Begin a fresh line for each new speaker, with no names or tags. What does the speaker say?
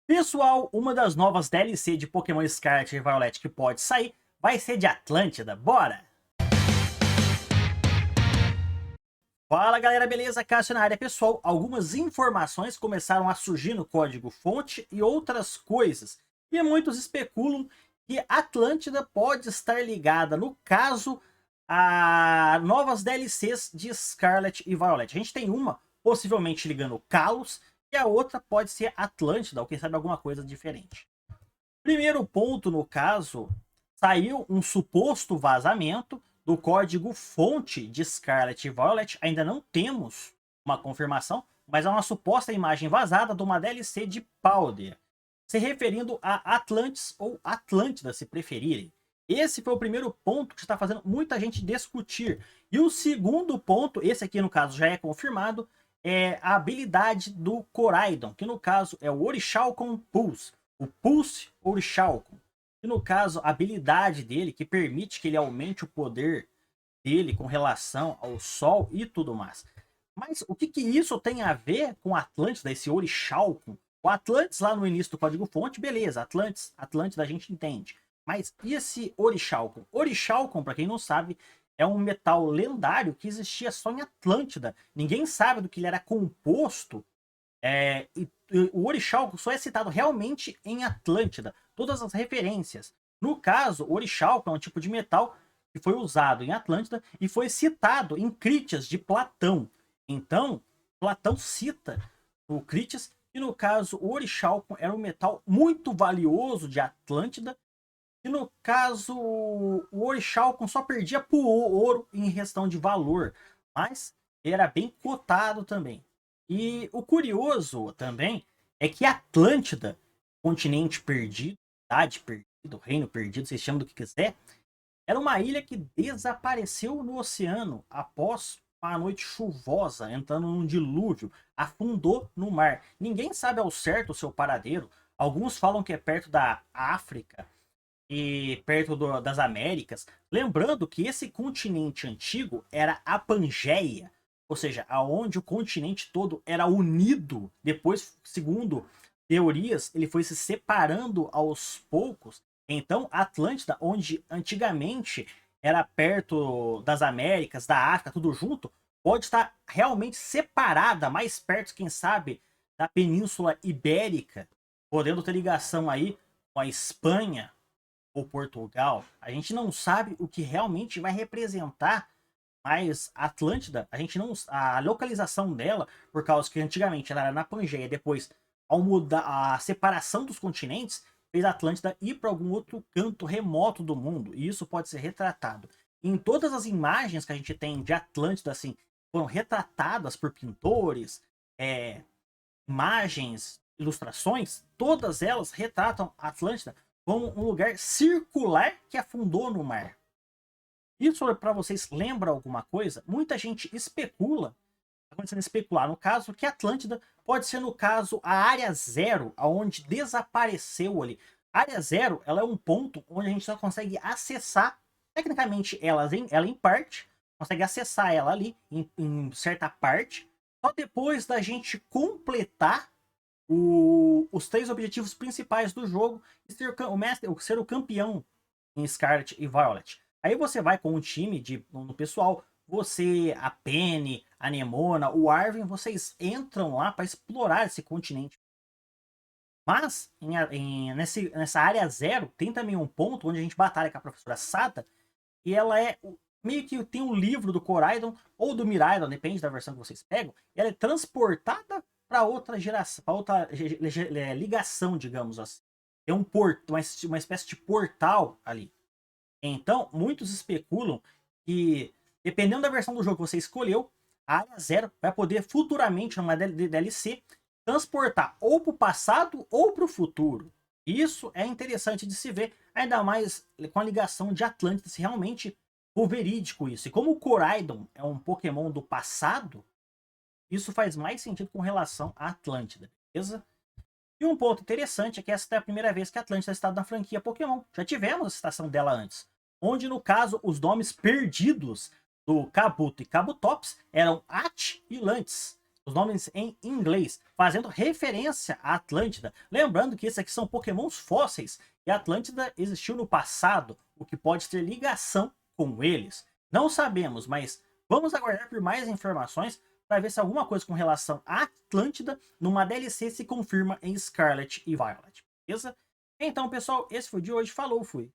Pessoal, uma das novas DLC de Pokémon Scarlet e Violet que pode sair vai ser de Atlântida, bora! Fala galera, beleza? Cássio na área. Pessoal, algumas informações começaram a surgir no código-fonte e outras coisas. E muitos especulam que Atlântida pode estar ligada, no caso, a novas DLCs de Scarlet e Violet. A gente tem uma possivelmente ligando Kalos e a outra pode ser Atlântida, ou quem sabe alguma coisa diferente. Primeiro ponto, no caso, saiu um suposto vazamento do código-fonte de Scarlet e Violet. Ainda não temos uma confirmação, mas é uma suposta imagem vazada de uma DLC de Paldea, se referindo a Atlantis ou Atlântida, se preferirem. Esse foi o primeiro ponto que está fazendo muita gente discutir. E o segundo ponto, esse aqui no caso já é confirmado, é a habilidade do Koraidon, que no caso é o Orichalcon Pulse. O Pulse Orichalcon, que no caso a habilidade dele que permite que ele aumente o poder dele com relação ao Sol e tudo mais. Mas o que isso tem a ver com Atlântida, esse Orichalcon? O Atlantis lá no início do código-fonte, beleza, Atlântida a gente entende. Mas e esse Orichalcon? Orichalcon, para quem não sabe, é um metal lendário que existia só em Atlântida. Ninguém sabe do que ele era composto. E o Orichalcon só é citado realmente em Atlântida. Todas as referências. No caso, o Orichalcon é um tipo de metal que foi usado em Atlântida e foi citado em Critias de Platão. Então, Platão cita o Critias, e no caso, o Orichalcon era um metal muito valioso de Atlântida. E no caso, o Orichalcon só perdia por ouro em questão de valor, mas era bem cotado também. E o curioso também é que Atlântida, continente perdido, cidade perdida, reino perdido, vocês chamam do que quiser, era uma ilha que desapareceu no oceano após uma noite chuvosa, entrando num dilúvio, afundou no mar. Ninguém sabe ao certo o seu paradeiro. Alguns falam que é perto da África e perto das Américas. Lembrando que esse continente antigo era a Pangeia, ou seja, aonde o continente todo era unido. Depois, segundo teorias, ele foi se separando aos poucos. Então, a Atlântida, onde antigamente era perto das Américas, da África, tudo junto, pode estar realmente separada, mais perto, quem sabe, da Península Ibérica, podendo ter ligação aí com a Espanha ou Portugal. A gente não sabe o que realmente vai representar, mas a Atlântida, a gente não, a localização dela, por causa que antigamente ela era na Pangeia, depois ao mudar a separação dos continentes, fez a Atlântida ir para algum outro canto remoto do mundo, e isso pode ser retratado. Em todas as imagens que a gente tem de Atlântida, assim, foram retratadas por pintores, imagens, ilustrações, todas elas retratam a Atlântida como um lugar circular que afundou no mar. Isso para vocês lembra alguma coisa? Muita gente especula, está começando a especular, no caso, que Atlântida pode ser, no caso, a área zero, aonde desapareceu ali. A área zero, ela é um ponto onde a gente só consegue acessar, tecnicamente, ela em parte, consegue acessar ela ali, em certa parte, só depois da gente completar os três objetivos principais do jogo e ser o campeão em Scarlet e Violet. Aí você vai com um time no pessoal, você, a Penny, a Nemona, o Arven, vocês entram lá para explorar esse continente. Mas nessa área zero tem também um ponto onde a gente batalha com a professora Sada, e ela é meio que tem um livro do Koraidon ou do Miraidon, depende da versão que vocês pegam, e ela é transportada para outra geração, para outra ligação, digamos assim. É uma espécie de portal ali. Então, muitos especulam que, dependendo da versão do jogo que você escolheu, a área zero vai poder futuramente, numa DLC, transportar ou para o passado ou para o futuro. Isso é interessante de se ver, ainda mais com a ligação de Atlântida, se realmente for verídico isso. E como o Koraidon é um Pokémon do passado, isso faz mais sentido com relação à Atlântida, beleza? E um ponto interessante é que essa é a primeira vez que a Atlântida está na franquia Pokémon. Já tivemos a citação dela antes, onde no caso os nomes perdidos do Kabuto e Kabutops eram At e Lantis. os nomes em inglês, fazendo referência à Atlântida. Lembrando que esses aqui são pokémons fósseis e a Atlântida existiu no passado, o que pode ter ligação com eles. Não sabemos, mas vamos aguardar por mais informações para ver se alguma coisa com relação à Atlântida numa DLC se confirma em Scarlet e Violet, beleza? Então, pessoal, esse foi o de hoje. Falou, fui!